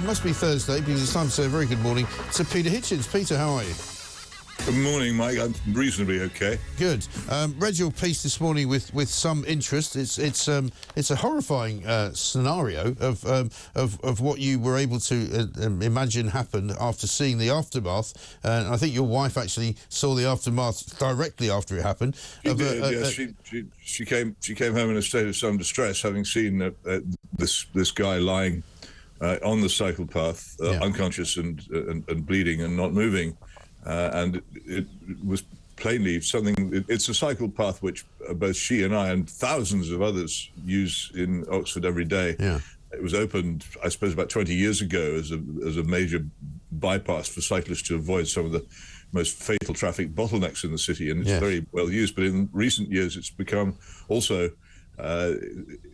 It must be Thursday because it's time to say a very good morning to Peter Hitchens. Peter, how are you? Good morning, Mike. I'm reasonably okay. Good. Read your piece this morning with some interest. It's a horrifying scenario of what you were able to imagine happened after seeing the aftermath. And I think your wife actually saw the aftermath directly after it happened. She did. Yes, she came home in a state of some distress, having seen this guy lying on the cycle path, unconscious and bleeding and not moving. And it was plainly something. It's a cycle path which both she and I and thousands of others use in Oxford every day. Yeah. It was opened, I suppose, about 20 years ago as a major bypass for cyclists to avoid some of the most fatal traffic bottlenecks in the city, and it's very well used. But in recent years, it's become also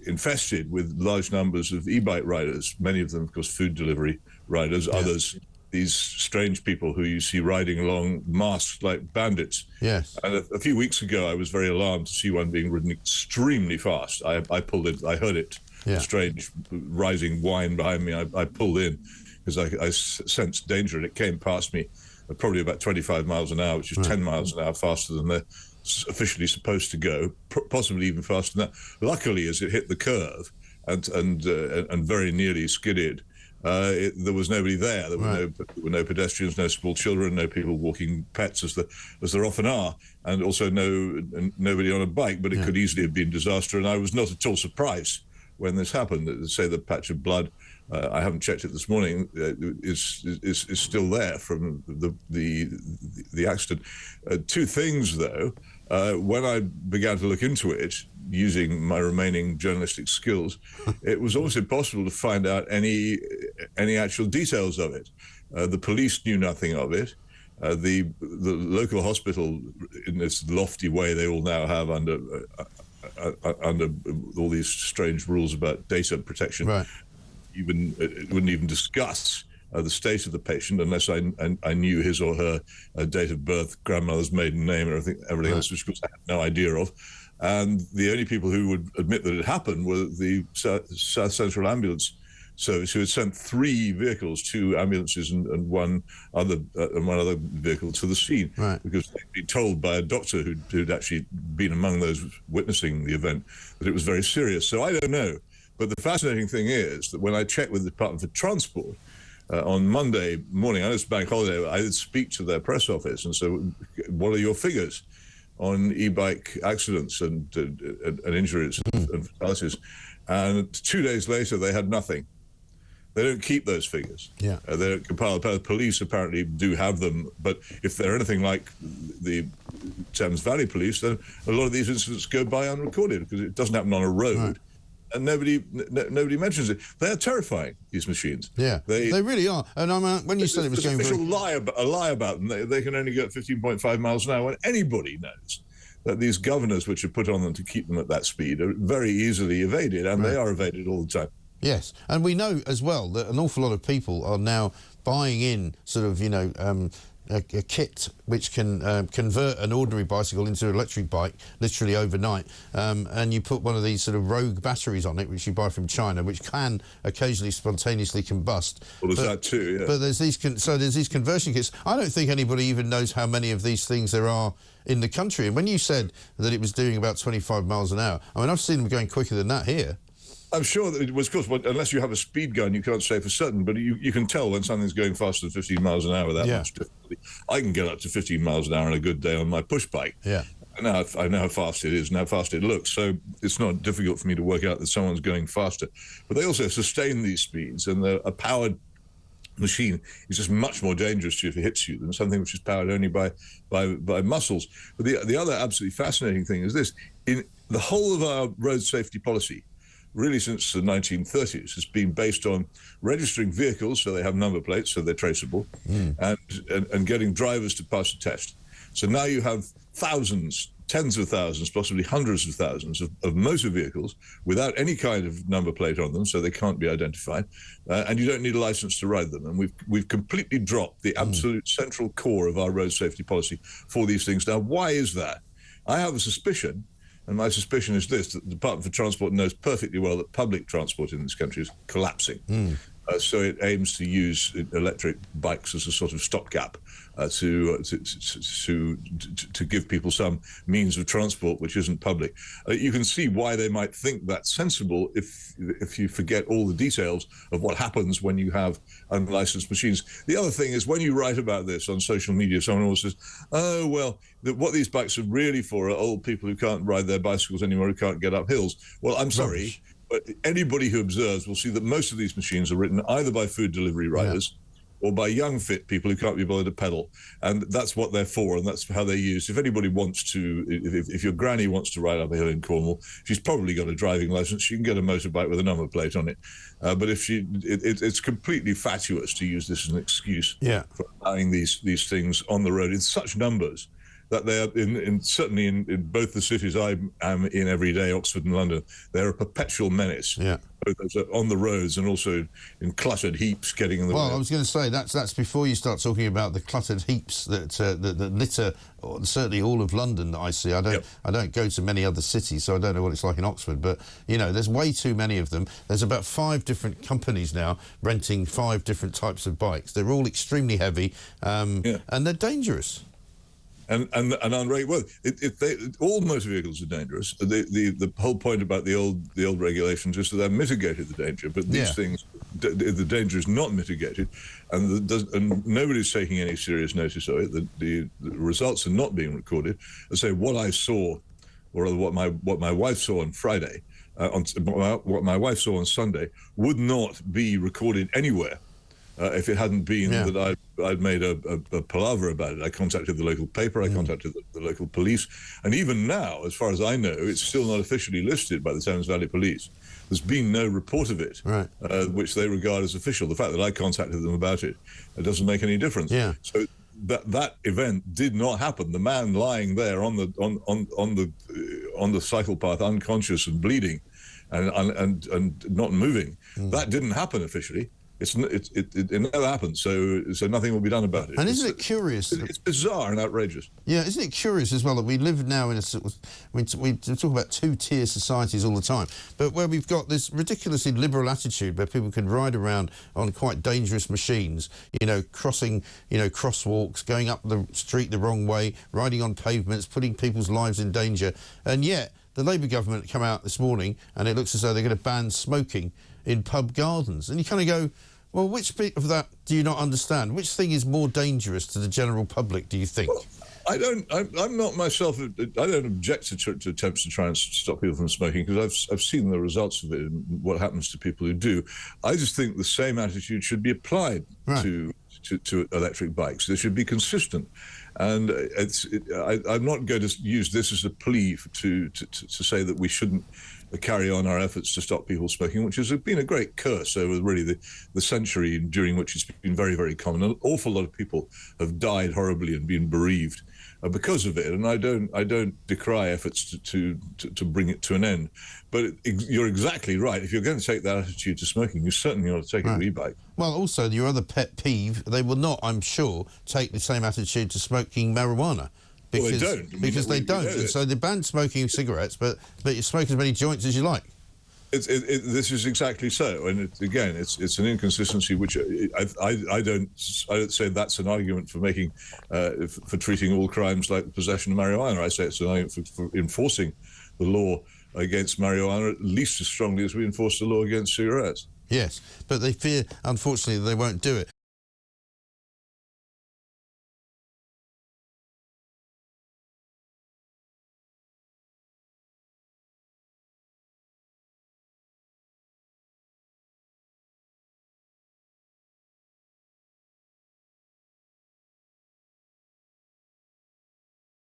infested with large numbers of e-bike riders. Many of them, of course, food delivery riders. Others, these strange people who you see riding along masked like bandits. Yes. And a few weeks ago, I was very alarmed to see one being ridden extremely fast. I pulled it. I heard it. A strange rising whine behind me. I pulled in because I sensed danger, and it came past me at probably about 25 miles an hour, which is 10 miles an hour faster than they're officially supposed to go, possibly even faster than that. Luckily, as it hit the curve and very nearly skidded, there was nobody there. There were no pedestrians, no small children, no people walking pets, as there often are, and also nobody on a bike. But it could easily have been disaster, and I was not at all surprised when this happened. Say the patch of blood, I haven't checked it this morning, is still there from the accident. Two things though. When I began to look into it, using my remaining journalistic skills, it was almost impossible to find out any actual details of it. The police knew nothing of it. The local hospital, in this lofty way they all now have under all these strange rules about data protection, wouldn't even discuss the state of the patient unless I knew his or her date of birth, grandmother's maiden name, and everything else, which of course I had no idea of. And the only people who would admit that it happened were the South Central Ambulance Service, who had sent 3 vehicles, 2 ambulances and one other vehicle to the scene, because they'd been told by a doctor who'd actually been among those witnessing the event that it was very serious. So I don't know. But the fascinating thing is that when I checked with the Department for Transport, on Monday morning, I know it's bank holiday, I did speak to their press office and so, what are your figures on e-bike accidents and injuries and fatalities? And 2 days later, they had nothing. They don't keep those figures. They don't compile. Police apparently do have them, but if they're anything like the Thames Valley Police, then a lot of these incidents go by unrecorded because it doesn't happen on a road. And nobody mentions it. They are terrifying, these machines. They really are. And when you said it was going very... a lie about them. They can only go at 15.5 miles an hour, when anybody knows that these governors which are put on them to keep them at that speed are very easily evaded, and they are evaded all the time. Yes, and we know as well that an awful lot of people are now buying in sort of, a kit which can convert an ordinary bicycle into an electric bike literally overnight, and you put one of these sort of rogue batteries on it which you buy from China, which can occasionally spontaneously combust. Well, there's that too, But there's these conversion kits. I don't think anybody even knows how many of these things there are in the country. And when you said that it was doing about 25 miles an hour, I mean, I've seen them going quicker than that here. I'm sure that it was, of course, unless you have a speed gun, you can't say for certain, but you can tell when something's going faster than 15 miles an hour without much difficulty. I can get up to 15 miles an hour on a good day on my push bike. I know how fast it is and how fast it looks, so it's not difficult for me to work out that someone's going faster. But they also sustain these speeds, and a powered machine is just much more dangerous to you if it hits you than something which is powered only by muscles. But the other absolutely fascinating thing is this: in the whole of our road safety policy, really since the 1930s, has been based on registering vehicles so they have number plates, so they're traceable, and getting drivers to pass a test. So now you have thousands, tens of thousands, possibly hundreds of thousands of motor vehicles without any kind of number plate on them, so they can't be identified, and you don't need a license to ride them. And we've completely dropped the absolute central core of our road safety policy for these things. Now, why is that? I have a suspicion, and my suspicion is this, that the Department for Transport knows perfectly well that public transport in this country is collapsing. So it aims to use electric bikes as a sort of stopgap to give people some means of transport which isn't public. You can see why they might think that's sensible if you forget all the details of what happens when you have unlicensed machines. The other thing is, when you write about this on social media, someone always says, "Oh well, what these bikes are really for are old people who can't ride their bicycles anymore, who can't get up hills." Well, I'm sorry. But anybody who observes will see that most of these machines are written either by food delivery riders or by young, fit people who can't be bothered to pedal. And that's what they're for, and that's how they're used. If anybody wants to, if your granny wants to ride up a hill in Cornwall, she's probably got a driving license. She can get a motorbike with a number plate on it. But if it's completely fatuous to use this as an excuse for allowing these things on the road in such numbers that they are certainly in both the cities I am in every day, Oxford and London. They're a perpetual menace. Yeah, both on the roads and also in cluttered heaps getting in the way. Well, I was going to say that's before you start talking about the cluttered heaps that litter certainly all of London that I see. I don't go to many other cities, so I don't know what it's like in Oxford. But you know, there's way too many of them. There's about 5 different companies now renting 5 different types of bikes. They're all extremely heavy, and they're dangerous. And unregulated. Well, all motor vehicles are dangerous. The whole point about the old regulations is that they mitigated the danger, but these things, the danger is not mitigated, and nobody's taking any serious notice of it. The results are not being recorded. I say what I saw, or rather what my wife saw on Friday, what my wife saw on Sunday, would not be recorded anywhere. If it hadn't been that I'd made a palaver about it. I contacted the local paper, I contacted the local police, and even now, as far as I know, it's still not officially listed by the Thames Valley Police. There's been no report of it, which they regard as official. The fact that I contacted them about it doesn't make any difference. So that event did not happen. The man lying there on the cycle path, unconscious and bleeding, and not moving, that didn't happen officially. It never happened, so nothing will be done about it. And isn't it curious? It's bizarre and outrageous. Yeah, isn't it curious as well that we live now in a sort of, we talk about 2-tier societies all the time, but where we've got this ridiculously liberal attitude where people can ride around on quite dangerous machines, you know, crossing, you know, crosswalks, going up the street the wrong way, riding on pavements, putting people's lives in danger, and yet the Labour government come out this morning and it looks as though they're going to ban smoking in pub gardens. And you kind of go, well, which bit of that do you not understand? Which thing is more dangerous to the general public, do you think? Well, I'm not myself, I don't object to attempts to try and stop people from smoking, because I've seen the results of it and what happens to people who do. I just think the same attitude should be applied to electric bikes. They should be consistent. And I'm not going to use this as a plea to say that we shouldn't carry on our efforts to stop people smoking, which has been a great curse over really the century during which it's been very, very common. An awful lot of people have died horribly and been bereaved because of it, and I don't decry efforts to bring it to an end. But you're exactly right. If you're going to take that attitude to smoking, you certainly ought to take it to e-bike. Well, also, your other pet peeve, they will not, I'm sure, take the same attitude to smoking marijuana. Because, well, they don't. Because they don't. And so they ban smoking cigarettes, but you smoke as many joints as you like. This is exactly so, and it's an inconsistency which I don't say that's an argument for making for treating all crimes like possession of marijuana. I say it's an argument for enforcing the law against marijuana at least as strongly as we enforce the law against cigarettes. Yes, but they fear, unfortunately, they won't do it.